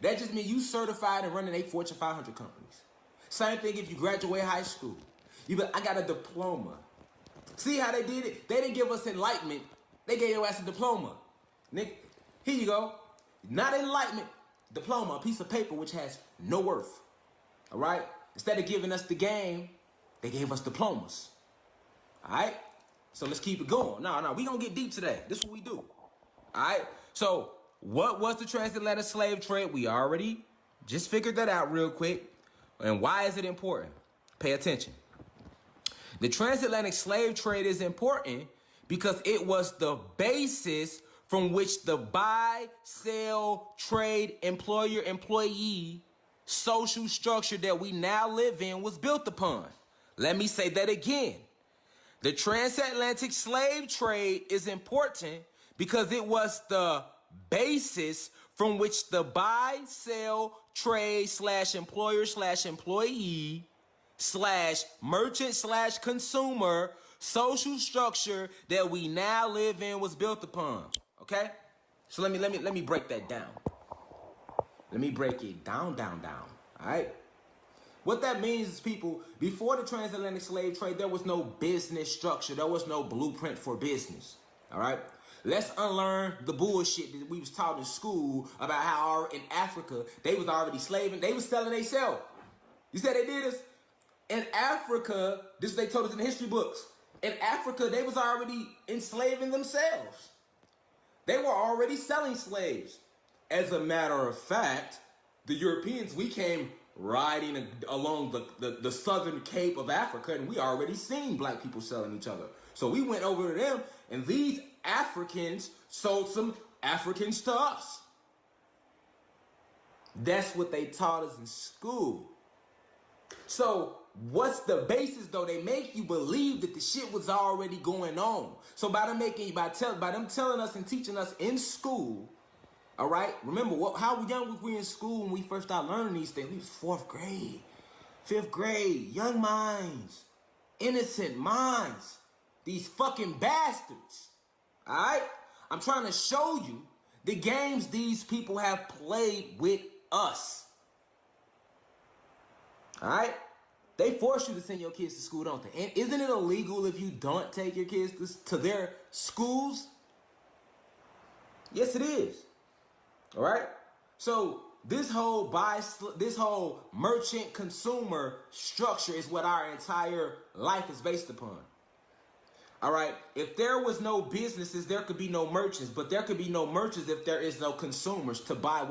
That just means you certified and running 8 Fortune 500 companies. Same thing if you graduate high school. You be, I got a diploma. See how they did it? They didn't give us enlightenment. They gave your ass a diploma. Nick, here you go. Not enlightenment, diploma, a piece of paper which has no worth. All right? Instead of giving us the game, they gave us diplomas. All right? So let's keep it going. No, we gonna get deep today. This is what we do. All right? So what was the transatlantic slave trade? We already just figured that out real quick. And why is it important? Pay attention. The transatlantic slave trade is important because it was the basis from which the buy, sell, trade, employer-employee social structure that we now live in was built upon. Let me say that again. The transatlantic slave trade is important because it was the basis from which the buy, sell, trade / employer / employee / merchant / consumer social structure that we now live in was built upon. Okay? So let me break that down. Let me break it down. All right? What that means is, people, before the transatlantic slave trade, there was no business structure. There was no blueprint for business. All right? Let's unlearn the bullshit that we was taught in school about how in Africa, they was already slaving. They was selling themselves. You said they did this? In Africa, this is what they told us in the history books. In Africa, they was already enslaving themselves. They were already selling slaves. As a matter of fact, the Europeans, we came riding along the southern cape of Africa, and we already seen black people selling each other. So we went over to them, and these Africans sold some Africans to us. That's what they taught us in school. So what's the basis, though? They make you believe that the shit was already going on. So by them telling us and teaching us in school, all right? Remember, how young were we in school when we first started learning these things? We was 4th grade, 5th grade, young minds, innocent minds. These fucking bastards, all right? I'm trying to show you the games these people have played with us, all right? They force you to send your kids to school, don't they? And isn't it illegal if you don't take your kids to their schools? Yes, it is. All right. So this whole merchant consumer structure is what our entire life is based upon. All right. If there was no businesses, there could be no merchants, but there could be no merchants if there is no consumers to buy